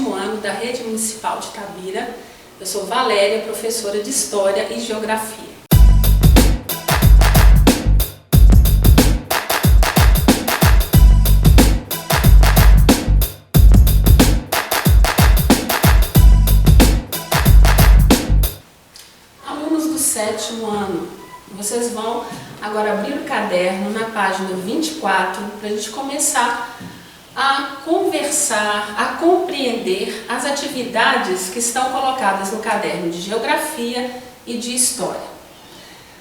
7º ano da Rede Municipal de Itabira. Eu sou Valéria, professora de História e Geografia. Alunos do 7º ano, vocês vão agora abrir o caderno na página 24 para a gente começar a conversar, a compreender as atividades que estão colocadas no caderno de Geografia e de História.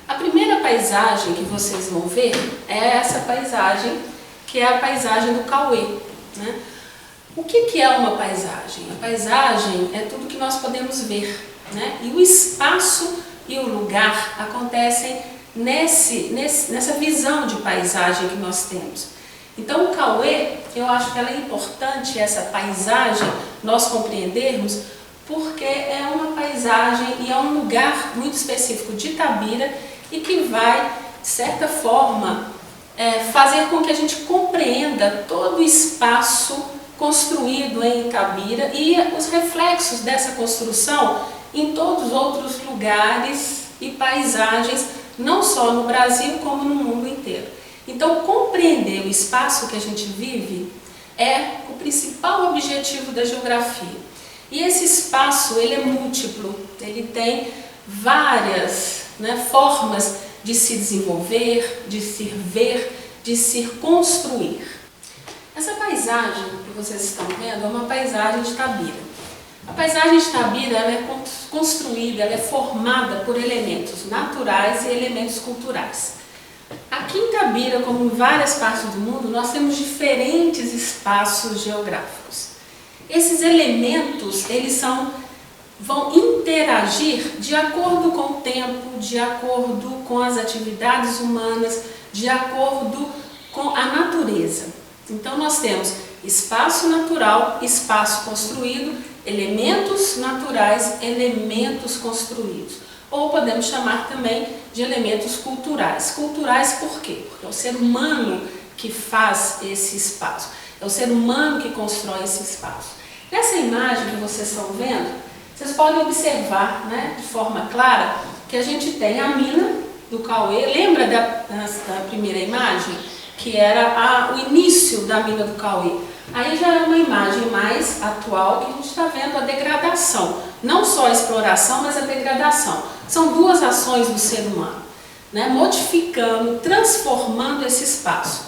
A primeira paisagem que vocês vão ver é essa paisagem, que é a paisagem do Cauê, né? O que é uma paisagem? A paisagem é tudo que nós podemos ver, né? E o espaço e o lugar acontecem nessa visão de paisagem que nós temos. Então o Cauê, eu acho que ela é importante, essa paisagem, nós compreendermos, porque é uma paisagem e é um lugar muito específico de Itabira e que vai, de certa forma, fazer com que a gente compreenda todo o espaço construído em Itabira e os reflexos dessa construção em todos os outros lugares e paisagens, não só no Brasil como no mundo inteiro. Então, compreender o espaço que a gente vive é o principal objetivo da geografia. E esse espaço, ele é múltiplo, ele tem várias formas de se desenvolver, de se ver, de se construir. Essa paisagem que vocês estão vendo é uma paisagem de Itabira. A paisagem de Itabira ela é construída, ela é formada por elementos naturais e elementos culturais. Aqui em Itabira, como em várias partes do mundo, nós temos diferentes espaços geográficos. Esses elementos, vão interagir de acordo com o tempo, de acordo com as atividades humanas, de acordo com a natureza. Então nós temos espaço natural, espaço construído, elementos naturais, elementos construídos. Ou podemos chamar também de elementos culturais. Culturais por quê? Porque é o ser humano que faz esse espaço. É o ser humano que constrói esse espaço. Nessa imagem que vocês estão vendo, vocês podem observar, de forma clara que a gente tem a mina do Cauê. Lembra da primeira imagem? Que era o início da mina do Cauê. Aí já é uma imagem mais atual que a gente está vendo a degradação. Não só a exploração, mas a degradação. São duas ações do ser humano, modificando, transformando esse espaço.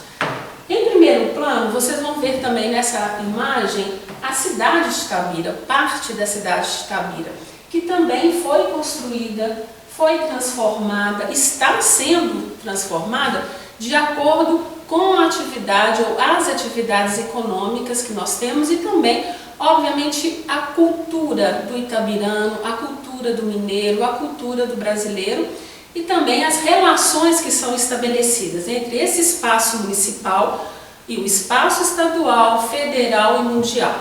Em primeiro plano, vocês vão ver também nessa imagem a cidade de Itabira, parte da cidade de Itabira, que também foi construída, foi transformada, está sendo transformada de acordo com a atividade ou as atividades econômicas que nós temos e também, obviamente, a cultura do itabirano, a cultura do mineiro, a cultura do brasileiro e também as relações que são estabelecidas entre esse espaço municipal e o espaço estadual, federal e mundial.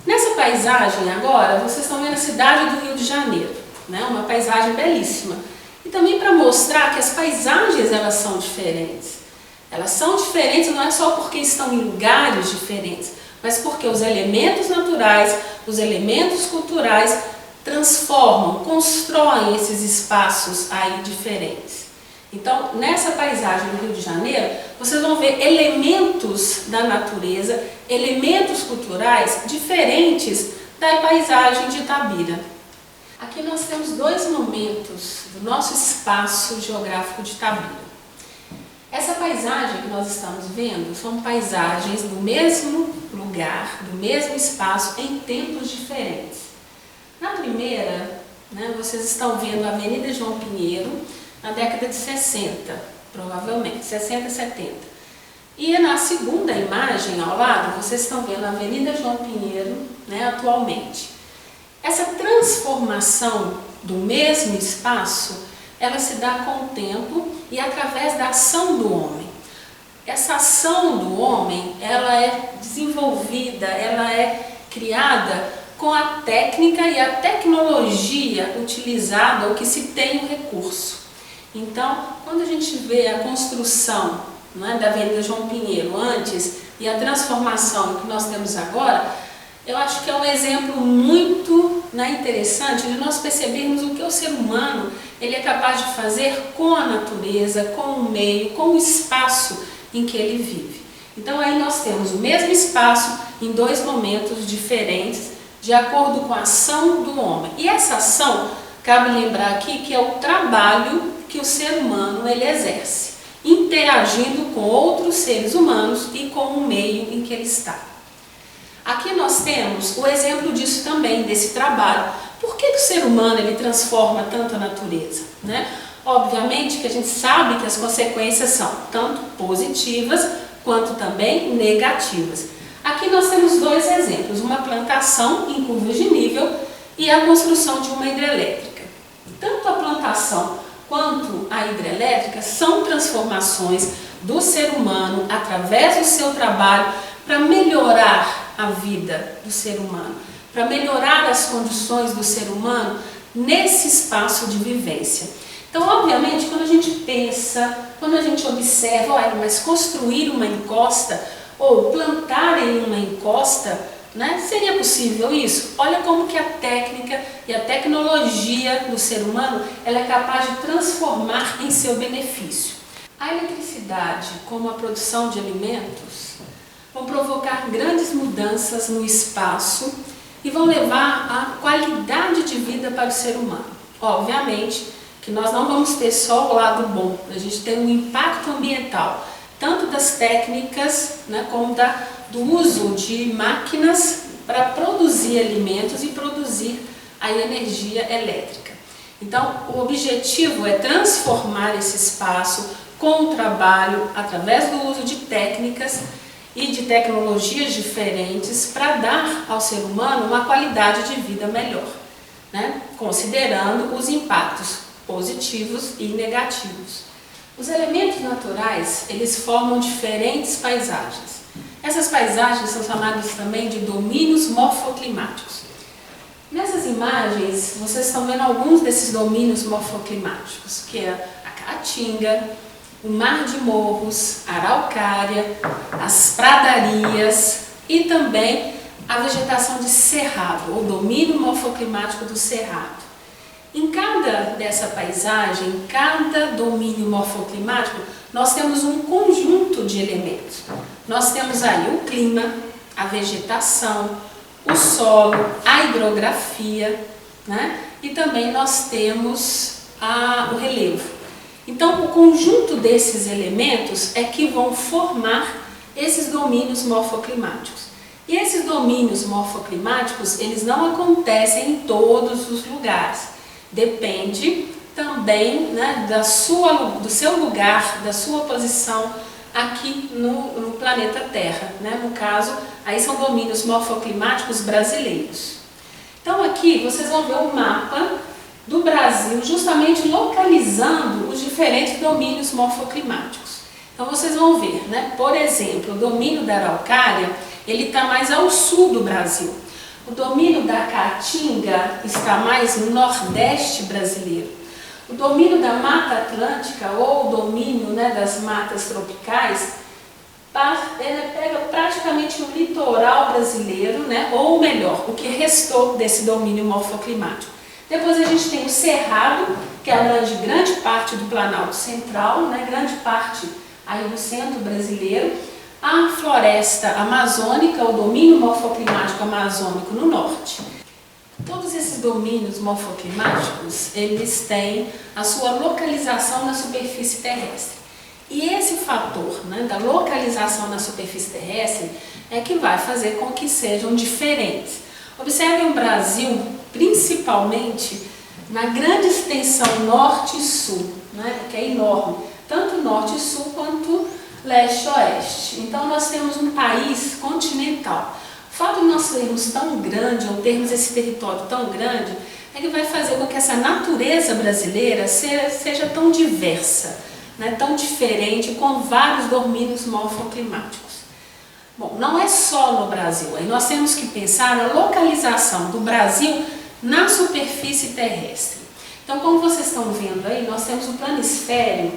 Nessa paisagem agora, vocês estão vendo a cidade do Rio de Janeiro, uma paisagem belíssima. E também para mostrar que as paisagens elas são diferentes. Elas são diferentes não é só porque estão em lugares diferentes, mas porque os elementos naturais, os elementos culturais transformam, constroem esses espaços aí diferentes. Então, nessa paisagem do Rio de Janeiro, vocês vão ver elementos da natureza, elementos culturais diferentes da paisagem de Itabira. Aqui nós temos dois momentos do nosso espaço geográfico de Itabira. Essa paisagem que nós estamos vendo são paisagens do mesmo lugar, do mesmo espaço, em tempos diferentes. Na primeira, vocês estão vendo a Avenida João Pinheiro, na década de 60, provavelmente, 60 e 70. E na segunda imagem, ao lado, vocês estão vendo a Avenida João Pinheiro, atualmente. Essa transformação do mesmo espaço, ela se dá com o tempo e através da ação do homem. Essa ação do homem, ela é desenvolvida, ela é criada com a técnica e a tecnologia utilizada, ou que se tem o recurso. Então, quando a gente vê a construção da Avenida João Pinheiro antes e a transformação que nós temos agora, eu acho que é um exemplo muito interessante de nós percebermos o que o ser humano ele é capaz de fazer com a natureza, com o meio, com o espaço em que ele vive. Então aí nós temos o mesmo espaço em dois momentos diferentes, de acordo com a ação do homem. E essa ação, cabe lembrar aqui que é o trabalho que o ser humano ele exerce, interagindo com outros seres humanos e com o meio em que ele está. Aqui nós temos o exemplo disso também, desse trabalho. Por que o ser humano ele transforma tanto a natureza, né? Obviamente que a gente sabe que as consequências são tanto positivas quanto também negativas. Aqui nós temos dois exemplos, uma plantação em curvas de nível e a construção de uma hidrelétrica. Tanto a plantação quanto a hidrelétrica são transformações do ser humano através do seu trabalho para melhorar a vida do ser humano, para melhorar as condições do ser humano nesse espaço de vivência. Então, obviamente, quando a gente pensa, quando a gente observa, olha, mas construir uma encosta ou plantar em uma encosta, né, seria possível isso? Olha como que a técnica e a tecnologia do ser humano ela é capaz de transformar em seu benefício. A eletricidade, como a produção de alimentos, vão provocar grandes mudanças no espaço e vão levar à qualidade de vida para o ser humano. Obviamente que nós não vamos ter só o lado bom, a gente tem um impacto ambiental, tanto das técnicas, né, como do uso de máquinas para produzir alimentos e produzir a energia elétrica. Então, o objetivo é transformar esse espaço com o trabalho, através do uso de técnicas e de tecnologias diferentes para dar ao ser humano uma qualidade de vida melhor, né? Considerando os impactos positivos e negativos. Os elementos naturais, eles formam diferentes paisagens. Essas paisagens são chamadas também de domínios morfoclimáticos. Nessas imagens, vocês estão vendo alguns desses domínios morfoclimáticos, que é a Caatinga, o Mar de Morros, a Araucária, as pradarias e também a vegetação de cerrado, ou domínio morfoclimático do cerrado. Em cada dessa paisagem, em cada domínio morfoclimático, nós temos um conjunto de elementos. Nós temos aí o clima, a vegetação, o solo, a hidrografia, né? E também nós temos o relevo. Então, o conjunto desses elementos é que vão formar esses domínios morfoclimáticos. E esses domínios morfoclimáticos, eles não acontecem em todos os lugares. Depende também, né, do seu lugar, da sua posição aqui no planeta Terra, né? No caso, aí são domínios morfoclimáticos brasileiros. Então aqui vocês vão ver o mapa do Brasil, justamente localizando os diferentes domínios morfoclimáticos. Então vocês vão ver, né? Por exemplo, o domínio da Araucária, ele está mais ao sul do Brasil. O domínio da Caatinga está mais no nordeste brasileiro. O domínio da Mata Atlântica, ou o domínio, né, das matas tropicais, ele pega praticamente o litoral brasileiro, né, ou melhor, o que restou desse domínio morfoclimático. Depois a gente tem o Cerrado, que abrange grande parte do Planalto Central, né, grande parte aí do centro brasileiro. A floresta amazônica, o domínio morfoclimático amazônico no norte. Todos esses domínios morfoclimáticos, eles têm a sua localização na superfície terrestre. E esse fator, né, da localização na superfície terrestre é que vai fazer com que sejam diferentes. Observem o Brasil, principalmente na grande extensão norte e sul, né, que é enorme, tanto norte e sul quanto leste e oeste. Então nós temos um país continental. O fato de nós sermos tão grande, ou termos esse território tão grande, é que vai fazer com que essa natureza brasileira seja tão diversa, né, tão diferente, com vários domínios morfoclimáticos. Bom, não é só no Brasil, aí nós temos que pensar na localização do Brasil na superfície terrestre. Então, como vocês estão vendo aí, nós temos o planisfério,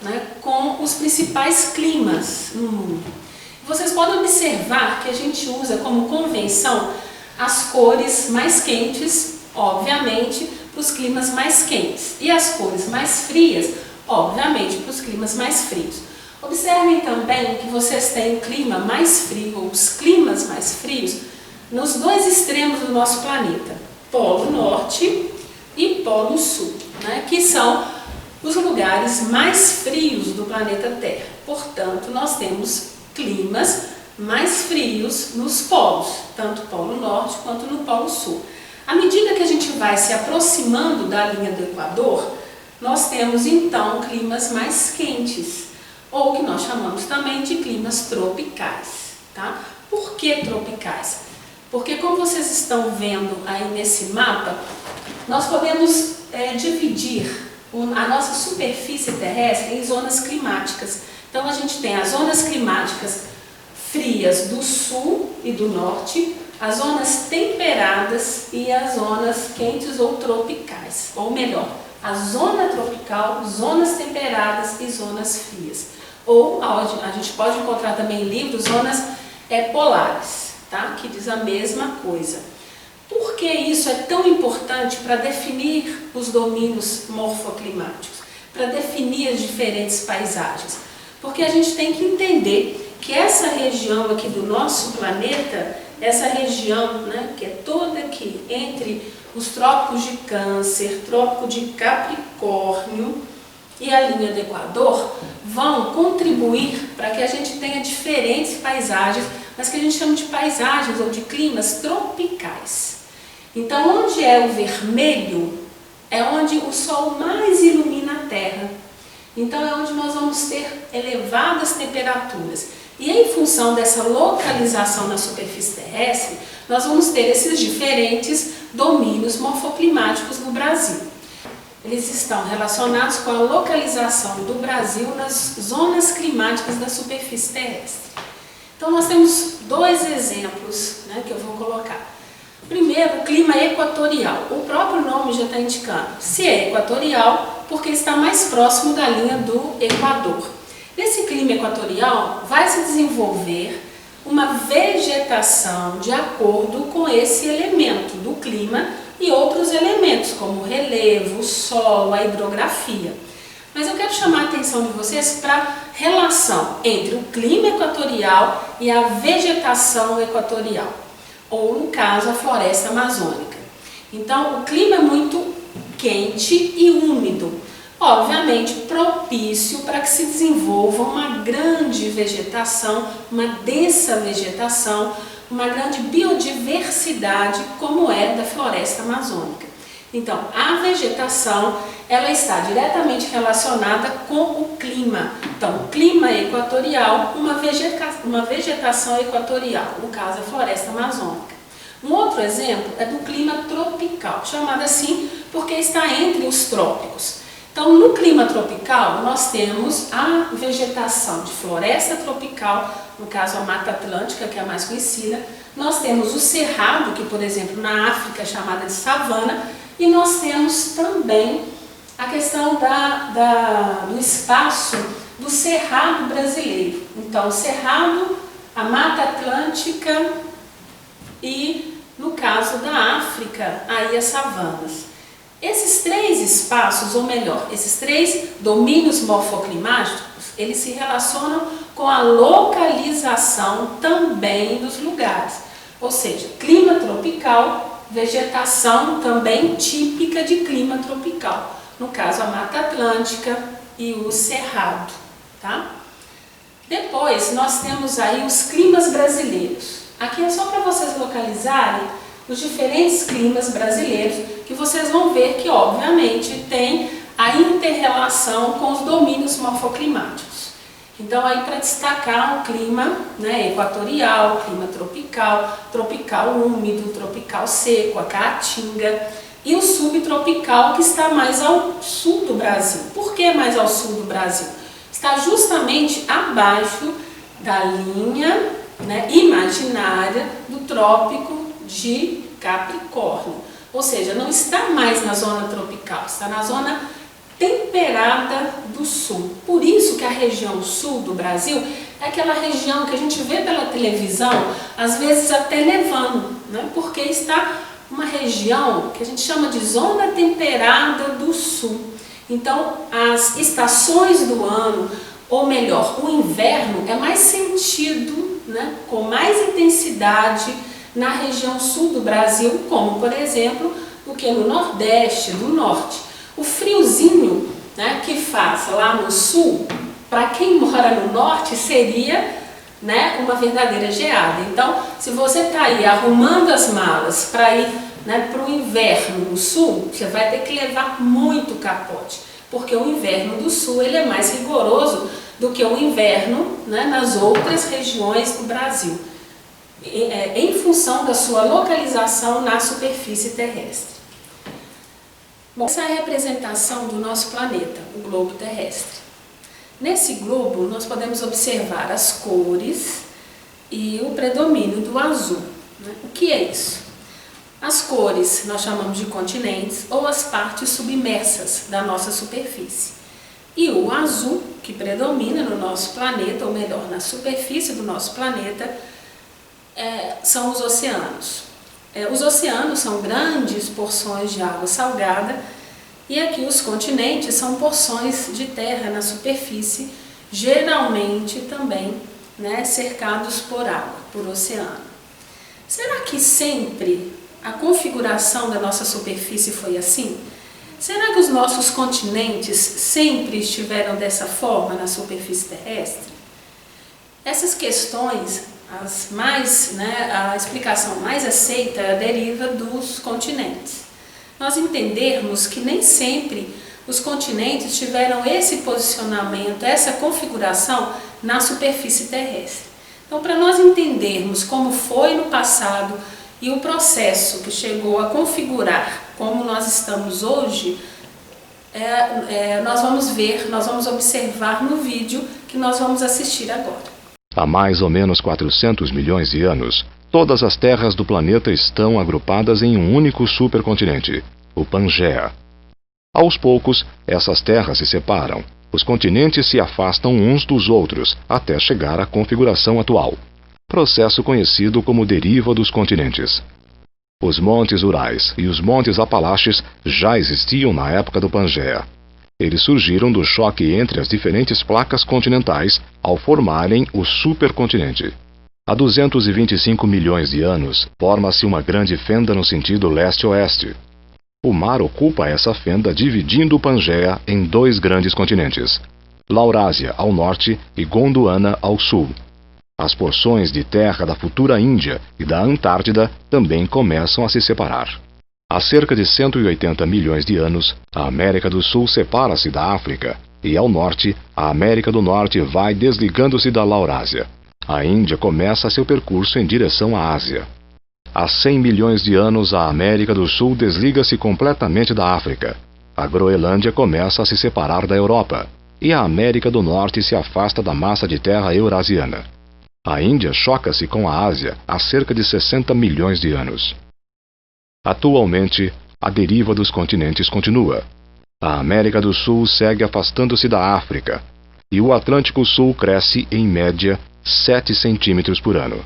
né, com os principais climas no mundo. Vocês podem observar que a gente usa como convenção as cores mais quentes, obviamente, para os climas mais quentes, e as cores mais frias, obviamente, para os climas mais frios. Observem também que vocês têm o clima mais frio, ou os climas mais frios, nos dois extremos do nosso planeta, Polo Norte e Polo Sul, né, que são os lugares mais frios do planeta Terra. Portanto, nós temos climas mais frios nos polos, tanto Polo Norte quanto no Polo Sul. À medida que a gente vai se aproximando da linha do Equador, nós temos então climas mais quentes, ou que nós chamamos também de climas tropicais, tá? Por que tropicais? Porque, como vocês estão vendo aí nesse mapa, nós podemos dividir a nossa superfície terrestre em zonas climáticas. Então, a gente tem as zonas climáticas frias do sul e do norte, as zonas temperadas e as zonas quentes ou tropicais, ou melhor, a zona tropical, zonas temperadas e zonas frias. Ou a gente pode encontrar também em livros zonas polares, tá? Que diz a mesma coisa. Por que isso é tão importante para definir os domínios morfoclimáticos, para definir as diferentes paisagens? Porque a gente tem que entender que essa região aqui do nosso planeta, essa região, né, que é toda aqui entre os trópicos de Câncer, trópico de Capricórnio e a linha do Equador, vão contribuir para que a gente tenha diferentes paisagens, mas que a gente chama de paisagens ou de climas tropicais. Então, onde é o vermelho, é onde o Sol mais ilumina a Terra. Então, é onde nós vamos ter elevadas temperaturas. E em função dessa localização na superfície terrestre, nós vamos ter esses diferentes domínios morfoclimáticos no Brasil. Eles estão relacionados com a localização do Brasil nas zonas climáticas da superfície terrestre. Então, nós temos dois exemplos, né, que eu vou colocar. Primeiro, o clima equatorial. O próprio nome já está indicando. Se é equatorial, porque está mais próximo da linha do Equador. Nesse clima equatorial, vai se desenvolver uma vegetação de acordo com esse elemento do clima e outros elementos, como o relevo, o solo, a hidrografia. Mas eu quero chamar a atenção de vocês para a relação entre o clima equatorial e a vegetação equatorial, ou no caso a floresta amazônica. Então, o clima é muito quente e úmido, obviamente propício para que se desenvolva uma grande vegetação, uma densa vegetação, uma grande biodiversidade como é da floresta amazônica. Então, a vegetação, ela está diretamente relacionada com o clima. Então, o clima equatorial, uma vegetação equatorial, no caso a floresta amazônica. Um outro exemplo é do clima tropical, chamado assim porque está entre os trópicos. Então, no clima tropical, nós temos a vegetação de floresta tropical, no caso a Mata Atlântica, que é a mais conhecida. Nós temos o cerrado, que, por exemplo, na África é chamada de savana. E nós temos também a questão do espaço do cerrado brasileiro. Então, o cerrado, a Mata Atlântica e, no caso da África, aí as savanas. Esses três espaços, ou melhor, esses três domínios morfoclimáticos, eles se relacionam com a localização também dos lugares. Ou seja, clima tropical, vegetação também típica de clima tropical. No caso, a Mata Atlântica e o Cerrado, tá? Depois, nós temos aí os climas brasileiros. Aqui é só para vocês localizarem os diferentes climas brasileiros, que vocês vão ver que, obviamente, tem a inter-relação com os domínios morfoclimáticos. Então, aí para destacar o clima, né, equatorial, clima tropical, tropical úmido, tropical seco, a caatinga, e o subtropical, que está mais ao sul do Brasil. Por que mais ao sul do Brasil? Está justamente abaixo da linha, né, imaginária do trópico de Capricórnio. Ou seja, não está mais na zona tropical, está na zona temperada do sul. Por isso que a região sul do Brasil é aquela região que a gente vê pela televisão, às vezes até nevando, né? Porque está uma região que a gente chama de zona temperada do sul. Então, as estações do ano, ou melhor, o inverno é mais sentido, né, com mais intensidade na região sul do Brasil, como por exemplo, do que no Nordeste, no Norte. O friozinho, né, que faz lá no sul, para quem mora no Norte, seria, né, uma verdadeira geada. Então, se você está aí arrumando as malas para ir, né, para o inverno no sul, você vai ter que levar muito capote, porque o inverno do sul ele é mais rigoroso do que o inverno, né, nas outras regiões do Brasil, em função da sua localização na superfície terrestre. Bom, essa é a representação do nosso planeta, o globo terrestre. Nesse globo nós podemos observar as cores e o predomínio do azul, né? O que é isso? As cores nós chamamos de continentes ou as partes submersas da nossa superfície. E o azul, que predomina no nosso planeta, ou melhor, na superfície do nosso planeta, são os oceanos. Os oceanos são grandes porções de água salgada e aqui os continentes são porções de terra na superfície, geralmente também, né, cercados por água, por oceano. Será que sempre a configuração da nossa superfície foi assim? Será que os nossos continentes sempre estiveram dessa forma na superfície terrestre? Essas questões, a explicação mais aceita deriva dos continentes. Nós entendermos que nem sempre os continentes tiveram esse posicionamento, essa configuração na superfície terrestre. Então, para nós entendermos como foi no passado e o processo que chegou a configurar como nós estamos hoje, nós vamos observar no vídeo que nós vamos assistir agora. Há mais ou menos 400 milhões de anos, todas as terras do planeta estão agrupadas em um único supercontinente, o Pangeia. Aos poucos, essas terras se separam. Os continentes se afastam uns dos outros até chegar à configuração atual, processo conhecido como deriva dos continentes. Os montes Urais e os montes Apalaches já existiam na época do Pangeia. Eles surgiram do choque entre as diferentes placas continentais ao formarem o supercontinente. Há 225 milhões de anos, forma-se uma grande fenda no sentido leste-oeste. O mar ocupa essa fenda, dividindo o Pangeia em dois grandes continentes, Laurásia ao norte e Gondwana ao sul. As porções de terra da futura Índia e da Antártida também começam a se separar. Há cerca de 180 milhões de anos, a América do Sul separa-se da África, e ao norte, a América do Norte vai desligando-se da Laurásia. A Índia começa seu percurso em direção à Ásia. Há 100 milhões de anos, a América do Sul desliga-se completamente da África. A Groenlândia começa a se separar da Europa, e a América do Norte se afasta da massa de terra eurasiana. A Índia choca-se com a Ásia há cerca de 60 milhões de anos. Atualmente, a deriva dos continentes continua. A América do Sul segue afastando-se da África, e o Atlântico Sul cresce, em média, 7 centímetros por ano.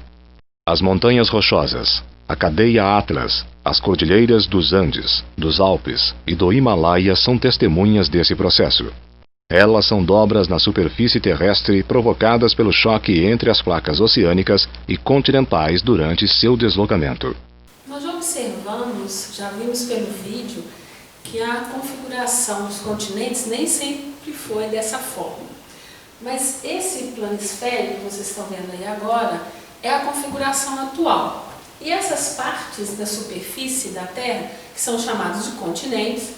As montanhas rochosas, a cadeia Atlas, as cordilheiras dos Andes, dos Alpes e do Himalaia são testemunhas desse processo. Elas são dobras na superfície terrestre provocadas pelo choque entre as placas oceânicas e continentais durante seu deslocamento. Nós já observamos, já vimos pelo vídeo, que a configuração dos continentes nem sempre foi dessa forma. Mas esse planisfério que vocês estão vendo aí agora é a configuração atual. E essas partes da superfície da Terra, que são chamadas de continentes,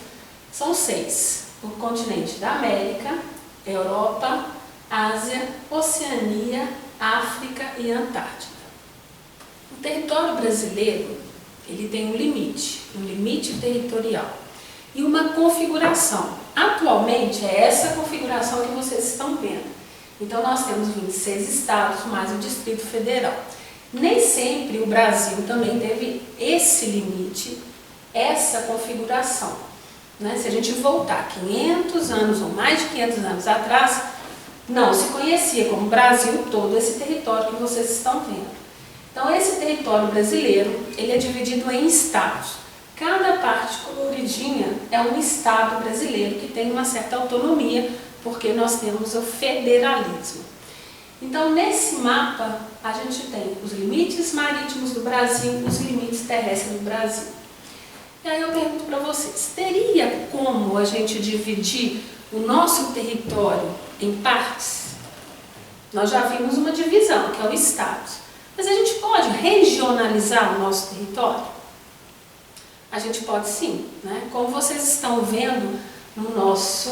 são 6. O continente da América, Europa, Ásia, Oceania, África e Antártida. O território brasileiro, ele tem um limite territorial e uma configuração. Atualmente é essa configuração que vocês estão vendo. Então nós temos 26 estados mais o Distrito Federal. Nem sempre o Brasil também teve esse limite, essa configuração. Se a gente voltar 500 anos ou mais de 500 anos atrás, não se conhecia como Brasil todo esse território que vocês estão vendo. Então esse território brasileiro, ele é dividido em estados. Cada parte coloridinha é um estado brasileiro que tem uma certa autonomia, porque nós temos o federalismo. Então nesse mapa a gente tem os limites marítimos do Brasil, os limites terrestres do Brasil. E aí eu pergunto para vocês, teria como a gente dividir o nosso território em partes? Nós já vimos uma divisão, que é o estado. Mas a gente pode regionalizar o nosso território? A gente pode sim, né? Como vocês estão vendo no nosso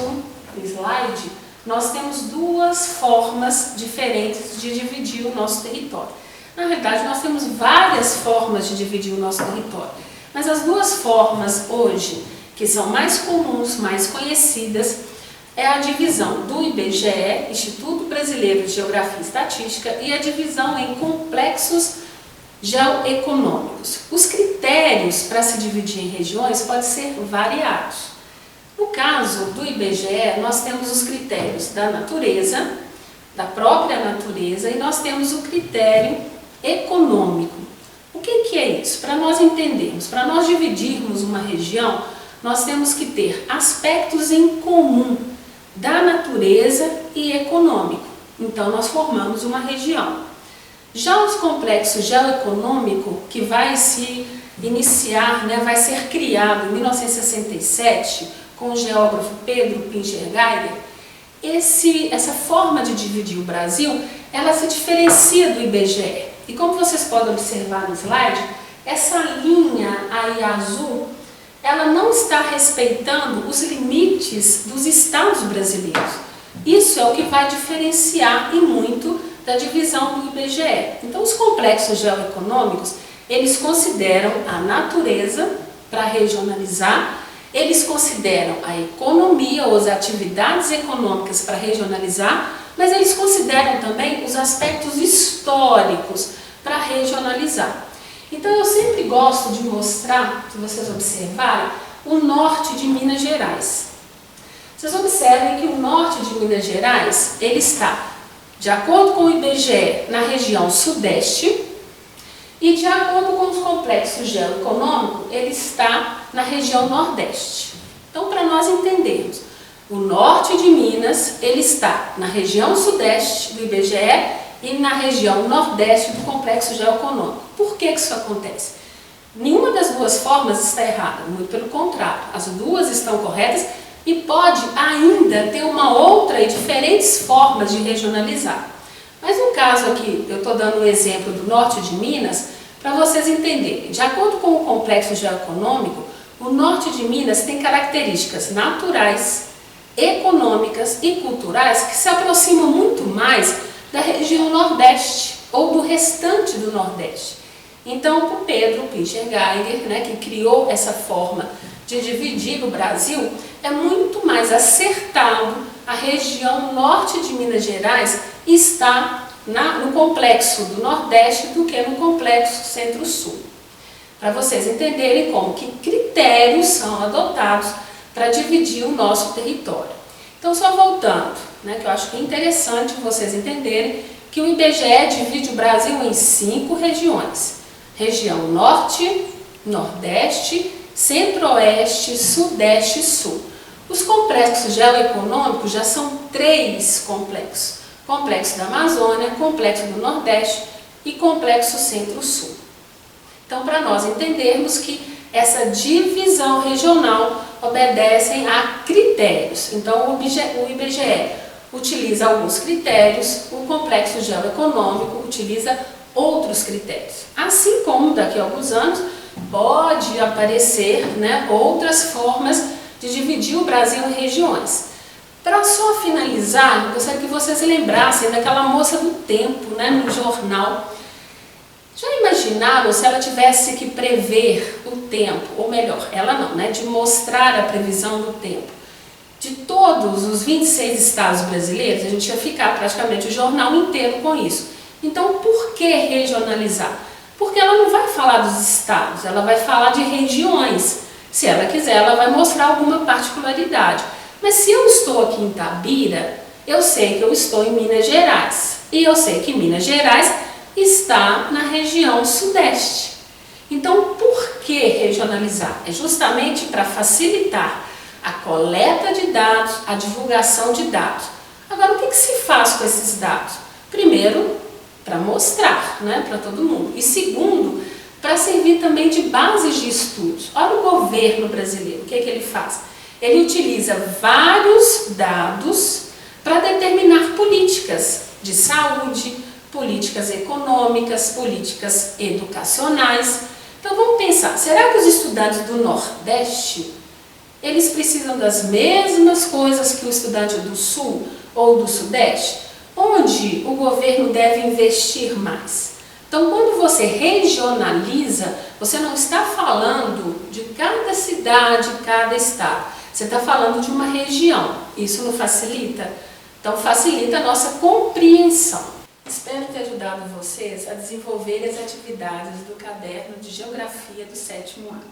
slide, nós temos duas formas diferentes de dividir o nosso território. Na realidade, nós temos várias formas de dividir o nosso território, mas as duas formas hoje, que são mais comuns, mais conhecidas, é a divisão do IBGE, Instituto Brasileiro de Geografia e Estatística, e a divisão em complexos geoeconômicos. Os critérios para se dividir em regiões podem ser variados. No caso do IBGE, nós temos os critérios da natureza, da própria natureza, e nós temos o critério econômico. O que é isso? Para nós entendermos, para nós dividirmos uma região, nós temos que ter aspectos em comum da natureza e econômico. Então, nós formamos uma região. Já os complexos geoeconômico, que vai se iniciar, vai ser criado em 1967, com o geógrafo Pedro Pincher-Geiger, essa forma de dividir o Brasil, ela se diferencia do IBGE. E como vocês podem observar no slide, essa linha aí azul, ela não está respeitando os limites dos estados brasileiros. Isso é o que vai diferenciar e muito da divisão do IBGE. Então, os complexos geoeconômicos, eles consideram a natureza para regionalizar, eles consideram a economia ou as atividades econômicas para regionalizar, mas eles consideram também os aspectos históricos para regionalizar. Então eu sempre gosto de mostrar, se vocês observarem, o norte de Minas Gerais. Vocês observem que o norte de Minas Gerais, ele está, de acordo com o IBGE, na região sudeste, e de acordo com os complexos geoeconômicos, ele está na região nordeste. Então, para nós entendermos, o norte de Minas, ele está na região sudeste do IBGE e na região nordeste do complexo geoeconômico. Por que isso acontece? Nenhuma das duas formas está errada, muito pelo contrário, as duas estão corretas e pode ainda ter uma outra e diferentes formas de regionalizar. Mas no caso aqui, eu estou dando um exemplo do norte de Minas, para vocês entenderem. De acordo com o complexo geoeconômico, o norte de Minas tem características naturais, econômicas e culturais que se aproximam muito mais da região nordeste ou do restante do nordeste. Então, o Pedro Pincher-Geiger, que criou essa forma de dividir o Brasil, é muito mais acertado a região norte de Minas Gerais está no complexo do Nordeste do que no complexo Centro-Sul. Para vocês entenderem como que critérios são adotados para dividir o nosso território. Então, só voltando, que eu acho que é interessante vocês entenderem que o IBGE divide o Brasil em 5 regiões. Região Norte, Nordeste, Centro-Oeste, Sudeste e Sul. Os complexos geoeconômicos já são 3 complexos. Complexo da Amazônia, Complexo do Nordeste e Complexo Centro-Sul. Então, para nós entendermos que essa divisão regional obedecem a critérios. Então, o IBGE utiliza alguns critérios, o Complexo Geoeconômico utiliza outros critérios. Assim como daqui a alguns anos pode aparecer outras formas de dividir o Brasil em regiões. Para só finalizar, eu gostaria que vocês lembrassem daquela moça do tempo, no jornal. Já imaginaram se ela tivesse que prever o tempo, ou melhor, ela não, de mostrar a previsão do tempo de todos os 26 estados brasileiros? A gente ia ficar praticamente o jornal inteiro com isso. Então, por que regionalizar? Porque ela não vai falar dos estados, ela vai falar de regiões. Se ela quiser, ela vai mostrar alguma particularidade. Mas se eu estou aqui em Itabira, eu sei que eu estou em Minas Gerais e eu sei que Minas Gerais está na região sudeste. Então, por que regionalizar? É justamente para facilitar a coleta de dados, a divulgação de dados. Agora, o que se faz com esses dados? Primeiro, para mostrar, né, para todo mundo. E segundo, para servir também de bases de estudos. Olha o governo brasileiro, o que ele faz? Ele utiliza vários dados para determinar políticas de saúde, políticas econômicas, políticas educacionais. Então vamos pensar, será que os estudantes do Nordeste, eles precisam das mesmas coisas que o estudante do Sul ou do Sudeste? Onde o governo deve investir mais? Então, quando você regionaliza, você não está falando de cada cidade, cada estado. Você está falando de uma região. Isso não facilita? Então, facilita a nossa compreensão. Espero ter ajudado vocês a desenvolver as atividades do caderno de Geografia do 7º ano.